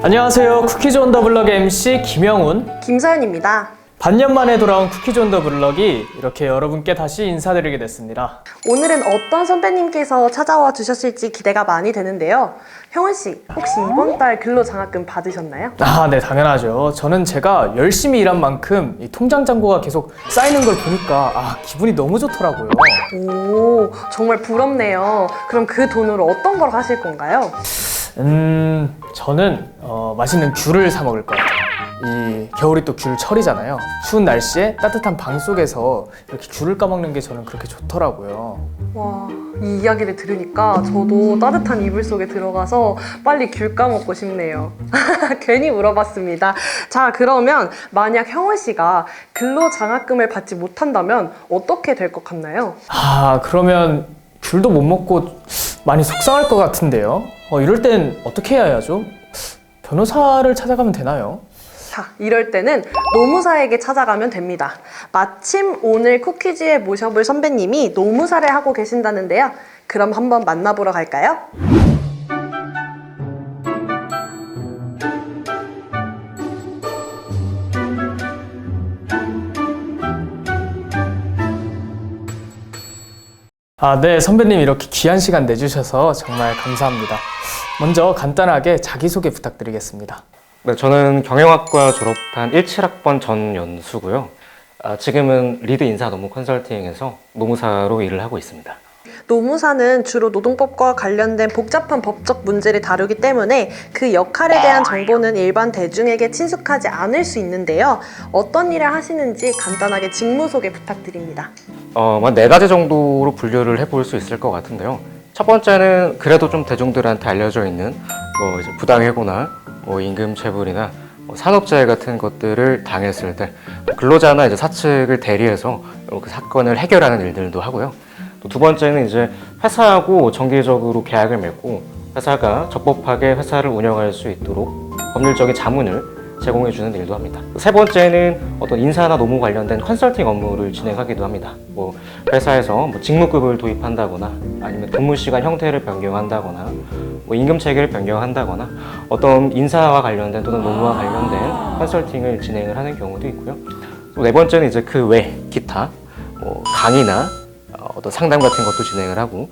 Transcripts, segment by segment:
안녕하세요. 쿠키즈 온 더 블럭의 MC 김영훈, 김서연입니다. 반년 만에 돌아온 쿠키즈 온 더 블럭이 이렇게 여러분께 다시 인사드리게 됐습니다. 오늘은 어떤 선배님께서 찾아와 주셨을지 기대가 많이 되는데요. 형훈 씨, 혹시 이번 달 근로장학금 받으셨나요? 네, 당연하죠. 저는 제가 열심히 일한 만큼 이 통장 잔고가 계속 쌓이는 걸 보니까 기분이 너무 좋더라고요. 오, 정말 부럽네요. 그럼 그 돈으로 어떤 걸 하실 건가요? 저는 맛있는 귤을 사 먹을 거예요. 이 겨울이 또 귤철이잖아요. 추운 날씨에 따뜻한 방 속에서 이렇게 귤을 까먹는 게 저는 그렇게 좋더라고요. 와, 이 이야기를 들으니까 저도 따뜻한 이불 속에 들어가서 빨리 귤 까먹고 싶네요. 괜히 물어봤습니다. 자, 그러면 만약 형훈 씨가 근로장학금을 받지 못한다면 어떻게 될 것 같나요? 그러면 귤도 못 먹고 많이 속상할 것 같은데요. 이럴 땐 어떻게 해야 하죠? 변호사를 찾아가면 되나요? 자, 이럴 때는 노무사에게 찾아가면 됩니다. 마침 오늘 쿠키즈에 모셔볼 선배님이 노무사를 하고 계신다는데요. 그럼 한번 만나보러 갈까요? 네, 선배님 이렇게 귀한 시간 내주셔서 정말 감사합니다. 먼저 간단하게 자기소개 부탁드리겠습니다. 네, 저는 경영학과 졸업한 17학번 전연수고요. 지금은 리드 인사 노무 컨설팅에서 노무사로 일을 하고 있습니다. 노무사는 주로 노동법과 관련된 복잡한 법적 문제를 다루기 때문에 그 역할에 대한 정보는 일반 대중에게 친숙하지 않을 수 있는데요. 어떤 일을 하시는지 간단하게 직무 소개 부탁드립니다. 한 4가지 정도로 분류를 해볼 수 있을 것 같은데요. 첫 번째는 그래도 좀 대중들한테 알려져 있는 이제 부당해고나 임금체불이나 산업재해 같은 것들을 당했을 때 근로자나 이제 사측을 대리해서 그 사건을 해결하는 일들도 하고요. 또 두 번째는 이제 회사하고 정기적으로 계약을 맺고 회사가 적법하게 회사를 운영할 수 있도록 법률적인 자문을 제공해주는 일도 합니다. 세 번째는 어떤 인사나 노무 관련된 컨설팅 업무를 진행하기도 합니다. 회사에서 직무급을 도입한다거나 아니면 근무시간 형태를 변경한다거나 임금 체계를 변경한다거나 어떤 인사와 관련된 또는 노무와 관련된 컨설팅을 진행을 하는 경우도 있고요. 또 네 번째는 이제 그 외 기타 강의나 어떤 상담 같은 것도 진행을 하고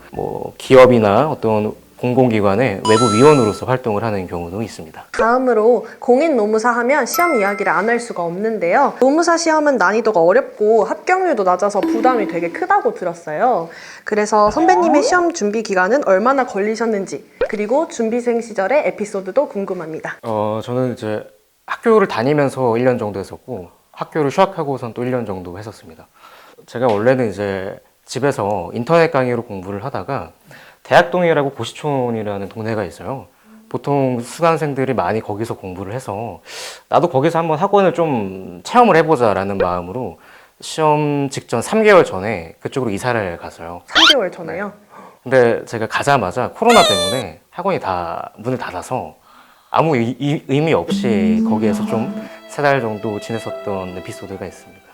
기업이나 어떤 공공기관의 외부 위원으로서 활동을 하는 경우도 있습니다. 다음으로 공인노무사 하면 시험 이야기를 안 할 수가 없는데요. 노무사 시험은 난이도가 어렵고 합격률도 낮아서 부담이 되게 크다고 들었어요. 그래서 선배님의 시험 준비 기간은 얼마나 걸리셨는지 그리고 준비생 시절의 에피소드도 궁금합니다. 저는 이제 학교를 다니면서 1년 정도 했었고 학교를 휴학하고선 또 1년 정도 했었습니다. 제가 원래는 이제 집에서 인터넷 강의로 공부를 하다가 대학동이라고 고시촌이라는 동네가 있어요. 보통 수강생들이 많이 거기서 공부를 해서 나도 거기서 한번 학원을 좀 체험을 해보자 라는 마음으로 시험 직전 3개월 전에 그쪽으로 이사를 갔어요. 3개월 전에요? 근데 제가 가자마자 코로나 때문에 학원이 다 문을 닫아서 아무 의미 없이 거기에서 좀 3달 정도 지냈었던 에피소드가 있습니다.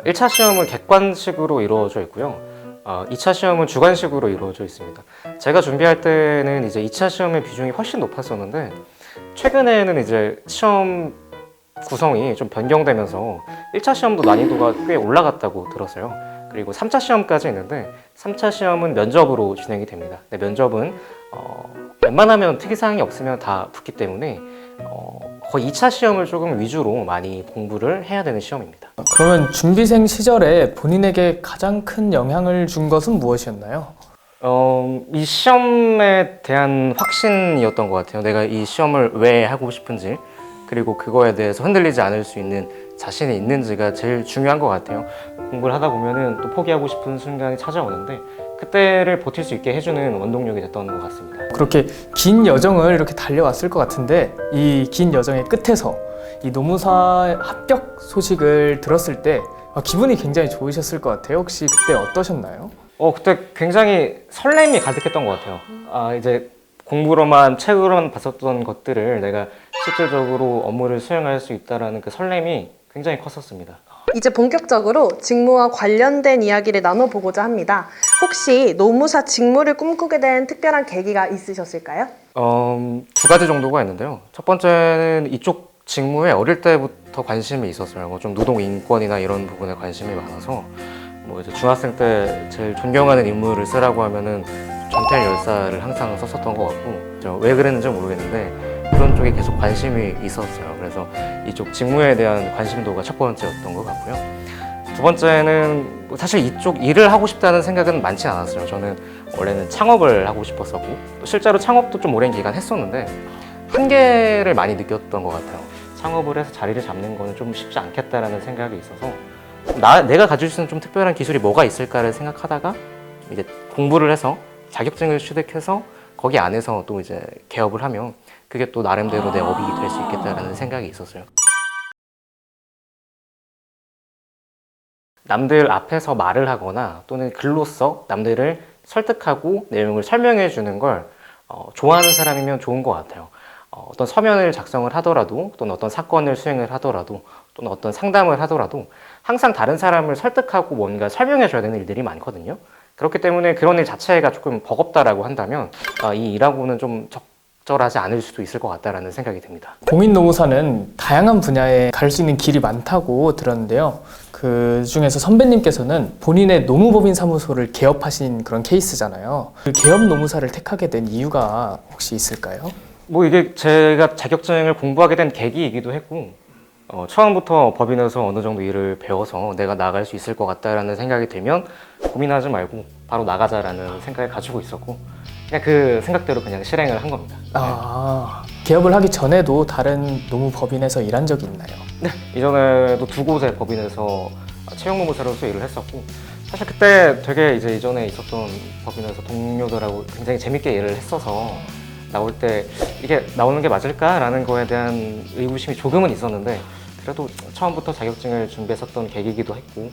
1차 시험은 객관식으로 이루어져 있고요. 2차 시험은 주관식으로 이루어져 있습니다. 제가 준비할 때는 이제 2차 시험의 비중이 훨씬 높았었는데 최근에는 이제 시험 구성이 좀 변경되면서 1차 시험도 난이도가 꽤 올라갔다고 들었어요. 그리고 3차 시험까지 있는데 3차 시험은 면접으로 진행이 됩니다. 면접은 웬만하면 특이사항이 없으면 다 붙기 때문에 거의 2차 시험을 조금 위주로 많이 공부를 해야 되는 시험입니다. 그러면 준비생 시절에 본인에게 가장 큰 영향을 준 것은 무엇이었나요? 이 시험에 대한 확신이었던 것 같아요. 내가 이 시험을 왜 하고 싶은지 그리고 그거에 대해서 흔들리지 않을 수 있는 자신이 있는지가 제일 중요한 것 같아요. 공부를 하다 보면은 또 포기하고 싶은 순간이 찾아오는데 그때를 버틸 수 있게 해주는 원동력이 됐던 것 같습니다. 그렇게 긴 여정을 이렇게 달려왔을 것 같은데 이 긴 여정의 끝에서 이 노무사 합격 소식을 들었을 때 기분이 굉장히 좋으셨을 것 같아요. 혹시 그때 어떠셨나요? 그때 굉장히 설렘이 가득했던 것 같아요. 이제 공부로만 책으로만 봤었던 것들을 내가 실질적으로 업무를 수행할 수 있다는 그 설렘이 굉장히 컸었습니다. 이제 본격적으로 직무와 관련된 이야기를 나눠보고자 합니다. 혹시 노무사 직무를 꿈꾸게 된 특별한 계기가 있으셨을까요? 두 가지 정도가 있는데요. 첫 번째는 이쪽 직무에 어릴 때부터 관심이 있었어요. 뭐 좀 노동 인권이나 이런 부분에 관심이 많아서 뭐 이제 중학생 때 제일 존경하는 인물을 쓰라고 하면은 전태일 열사를 항상 썼었던 것 같고 왜 그랬는지 모르겠는데 그런 쪽에 계속 관심이 있었어요. 그래서 이쪽 직무에 대한 관심도가 첫 번째였던 것 같고요. 두 번째는 사실 이쪽 일을 하고 싶다는 생각은 많지 않았어요. 저는 원래는 창업을 하고 싶었었고 실제로 창업도 좀 오랜 기간 했었는데 한계를 많이 느꼈던 것 같아요. 창업을 해서 자리를 잡는 거는 좀 쉽지 않겠다라는 생각이 있어서 내가 가질 수 있는 좀 특별한 기술이 뭐가 있을까를 생각하다가 이제 공부를 해서 자격증을 취득해서 거기 안에서 또 이제 개업을 하면 그게 또 나름대로 내 업이 될 수 있겠다라는 생각이 있었어요. 남들 앞에서 말을 하거나 또는 글로써 남들을 설득하고 내용을 설명해 주는 걸 좋아하는 사람이면 좋은 것 같아요. 어떤 서면을 작성을 하더라도 또는 어떤 사건을 수행을 하더라도 또는 어떤 상담을 하더라도 항상 다른 사람을 설득하고 뭔가 설명해 줘야 되는 일들이 많거든요. 그렇기 때문에 그런 일 자체가 조금 버겁다라고 한다면 이 일하고는 좀 적절하지 않을 수도 있을 것 같다라는 생각이 듭니다. 공인노무사는 다양한 분야에 갈 수 있는 길이 많다고 들었는데요. 그 중에서 선배님께서는 본인의 노무법인 사무소를 개업하신 그런 케이스잖아요. 그 개업 노무사를 택하게 된 이유가 혹시 있을까요? 뭐 이게 제가 자격증을 공부하게 된 계기이기도 했고 처음부터 법인에서 어느 정도 일을 배워서 내가 나갈 수 있을 것 같다라는 생각이 들면 고민하지 말고 바로 나가자라는 생각을 가지고 있었고 그냥 그 생각대로 그냥 실행을 한 겁니다. 개업을 하기 전에도 다른 노무법인에서 일한 적이 있나요? 네, 이전에도 두 곳의 법인에서 채용노무사로서 일을 했었고 사실 그때 되게 이제 이전에 있었던 법인에서 동료들하고 굉장히 재밌게 일을 했어서 나올 때 이게 나오는 게 맞을까라는 거에 대한 의구심이 조금은 있었는데 그래도 처음부터 자격증을 준비했었던 계기이기도 했고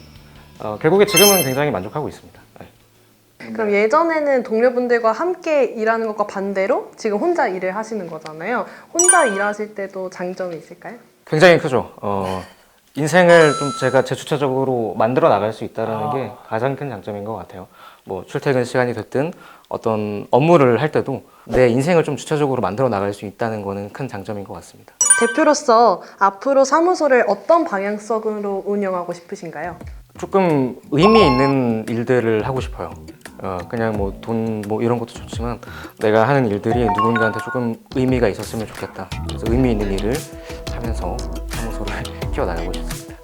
결국에 지금은 굉장히 만족하고 있습니다. 네. 그럼 예전에는 동료분들과 함께 일하는 것과 반대로 지금 혼자 일을 하시는 거잖아요. 혼자 일하실 때도 장점이 있을까요? 굉장히 크죠. 인생을 좀 제가 제주체적으로 만들어 나갈 수 있다는 게 가장 큰 장점인 것 같아요. 뭐 출퇴근 시간이 됐든 어떤 업무를 할 때도 내 인생을 좀 주체적으로 만들어 나갈 수 있다는 거는 큰 장점인 것 같습니다. 대표로서 앞으로 사무소를 어떤 방향성으로 운영하고 싶으신가요? 조금 의미 있는 일들을 하고 싶어요. 그냥 뭐 돈 뭐 이런 것도 좋지만 내가 하는 일들이 누군가한테 조금 의미가 있었으면 좋겠다. 그래서 의미 있는 일을 하면서 사무소를 키워나가고 싶습니다.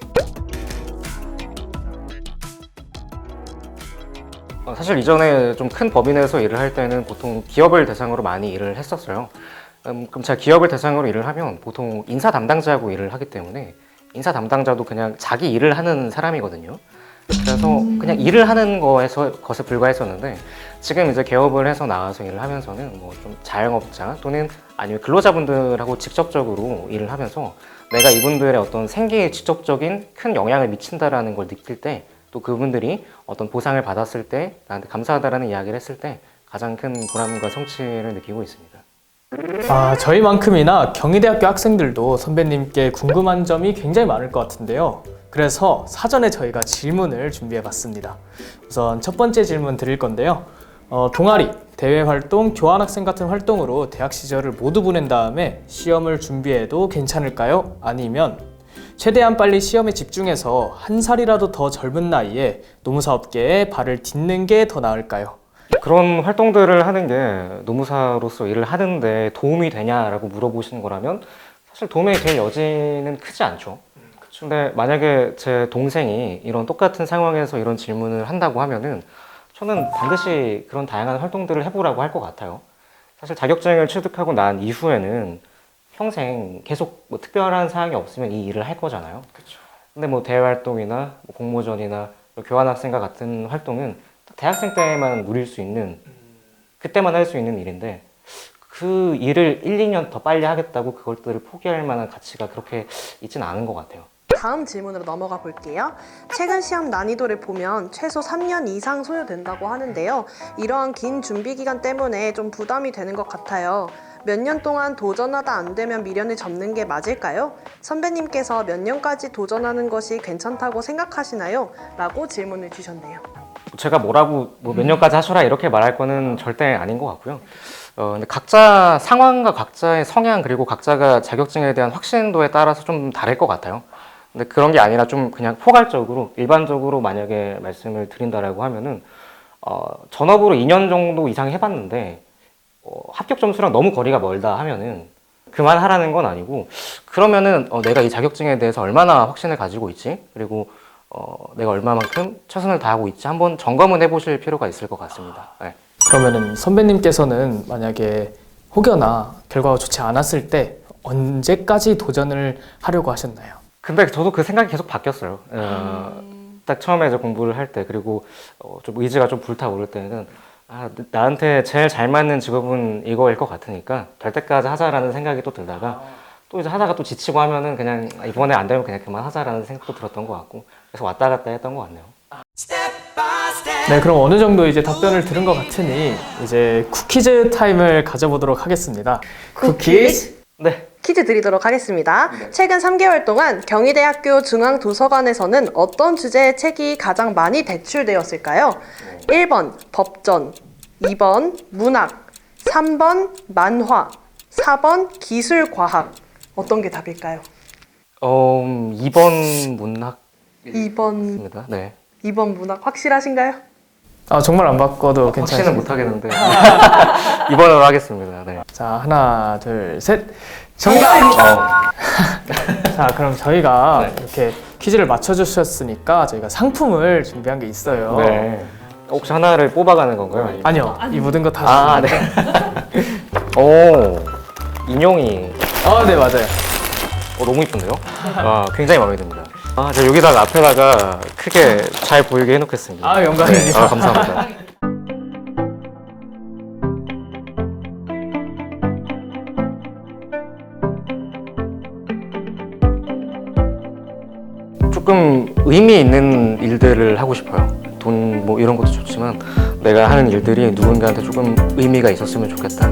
사실 이전에 좀 큰 법인에서 일을 할 때는 보통 기업을 대상으로 많이 일을 했었어요. 그럼 제가 기업을 대상으로 일을 하면 보통 인사 담당자하고 일을 하기 때문에 인사 담당자도 그냥 자기 일을 하는 사람이거든요. 그래서 그냥 일을 하는 것에 불과했었는데 지금 이제 개업을 해서 나와서 일을 하면서는 뭐 좀 자영업자 또는 아니면 근로자분들하고 직접적으로 일을 하면서 내가 이분들의 어떤 생계에 직접적인 큰 영향을 미친다라는 걸 느낄 때 또 그분들이 어떤 보상을 받았을 때 나한테 감사하다라는 이야기를 했을 때 가장 큰 보람과 성취를 느끼고 있습니다. 저희만큼이나 경희대학교 학생들도 선배님께 궁금한 점이 굉장히 많을 것 같은데요. 그래서 사전에 저희가 질문을 준비해봤습니다. 우선 첫 번째 질문 드릴 건데요. 동아리, 대외 활동, 교환학생 같은 활동으로 대학 시절을 모두 보낸 다음에 시험을 준비해도 괜찮을까요? 아니면 최대한 빨리 시험에 집중해서 한 살이라도 더 젊은 나이에 노무사업계에 발을 딛는 게 더 나을까요? 그런 활동들을 하는 게 노무사로서 일을 하는데 도움이 되냐라고 물어보시는 거라면 사실 도움이 될 여지는 크지 않죠. 근데 만약에 제 동생이 이런 똑같은 상황에서 이런 질문을 한다고 하면은 저는 반드시 그런 다양한 활동들을 해보라고 할 것 같아요. 사실 자격증을 취득하고 난 이후에는 평생 계속 뭐 특별한 사항이 없으면 이 일을 할 거잖아요. 근데 뭐 대외 활동이나 뭐 공모전이나 교환학생과 같은 활동은 대학생 때만 누릴 수 있는, 그때만 할 수 있는 일인데 그 일을 1, 2년 더 빨리 하겠다고 그것들을 포기할 만한 가치가 그렇게 있지는 않은 것 같아요. 다음 질문으로 넘어가 볼게요. 최근 시험 난이도를 보면 최소 3년 이상 소요된다고 하는데요. 이러한 긴 준비 기간 때문에 좀 부담이 되는 것 같아요. 몇 년 동안 도전하다 안 되면 미련을 접는 게 맞을까요? 선배님께서 몇 년까지 도전하는 것이 괜찮다고 생각하시나요? 라고 질문을 주셨네요. 제가 뭐라고 뭐 몇 년까지 하셔라 이렇게 말할 거는 절대 아닌 것 같고요. 근데 각자 상황과 각자의 성향 그리고 각자가 자격증에 대한 확신도에 따라서 좀 다를 것 같아요. 근데 그런 게 아니라 좀 그냥 포괄적으로 일반적으로 만약에 말씀을 드린다라고 하면은 전업으로 2년 정도 이상 해봤는데 합격 점수랑 너무 거리가 멀다 하면은 그만하라는 건 아니고, 그러면은 내가 이 자격증에 대해서 얼마나 확신을 가지고 있지, 그리고 내가 얼마만큼 최선을 다하고 있지 한번 점검은 해보실 필요가 있을 것 같습니다. 네. 그러면은 선배님께서는 만약에 혹여나 결과가 좋지 않았을 때 언제까지 도전을 하려고 하셨나요? 근데 저도 그 생각이 계속 바뀌었어요. 딱 처음에 이제 공부를 할 때, 그리고 좀 의지가 좀 불타오를 때는 나한테 제일 잘 맞는 직업은 이거일 것 같으니까 될 때까지 하자라는 생각이 또 들다가 또 이제 하다가 또 지치고 하면은 그냥 이번에 안 되면 그냥 그만하자라는 생각도 들었던 것 같고, 그래서 왔다 갔다 했던 것 같네요. 네, 그럼 어느 정도 이제 답변을 들은 것 같으니 이제 쿠키즈 타임을 가져보도록 하겠습니다. 쿠키즈? 네. 퀴즈 드리도록 하겠습니다. 최근 3개월 동안 경희대학교 중앙도서관에서는 어떤 주제의 책이 가장 많이 대출되었을까요? 1번 법전, 2번 문학, 3번 만화, 4번 기술과학. 어떤 게 답일까요? 2번 문학입니다. 2번, 네. 2번 문학 확실하신가요? 아, 정말 안 바꿔도 괜찮습니다. 확신은 못 하겠는데 2번으로 하겠습니다. 네. 자, 하나, 둘, 셋. 정답! 자, 그럼 저희가 네. 이렇게 퀴즈를 맞춰주셨으니까 저희가 상품을 준비한 게 있어요. 네. 혹시 하나를 뽑아가는 건가요? 아니요, 이 모든 거 다. 네. 오, 인형이 네, 맞아요. 너무 이쁜데요? 굉장히 마음에 듭니다. 제가 여기다가 앞에다가 크게 잘 보이게 해놓겠습니다. 아, 영광입니다. 감사합니다. 조금 의미 있는 일들을 하고 싶어요. 돈 뭐 이런 것도 좋지만 내가 하는 일들이 누군가한테 조금 의미가 있었으면 좋겠다.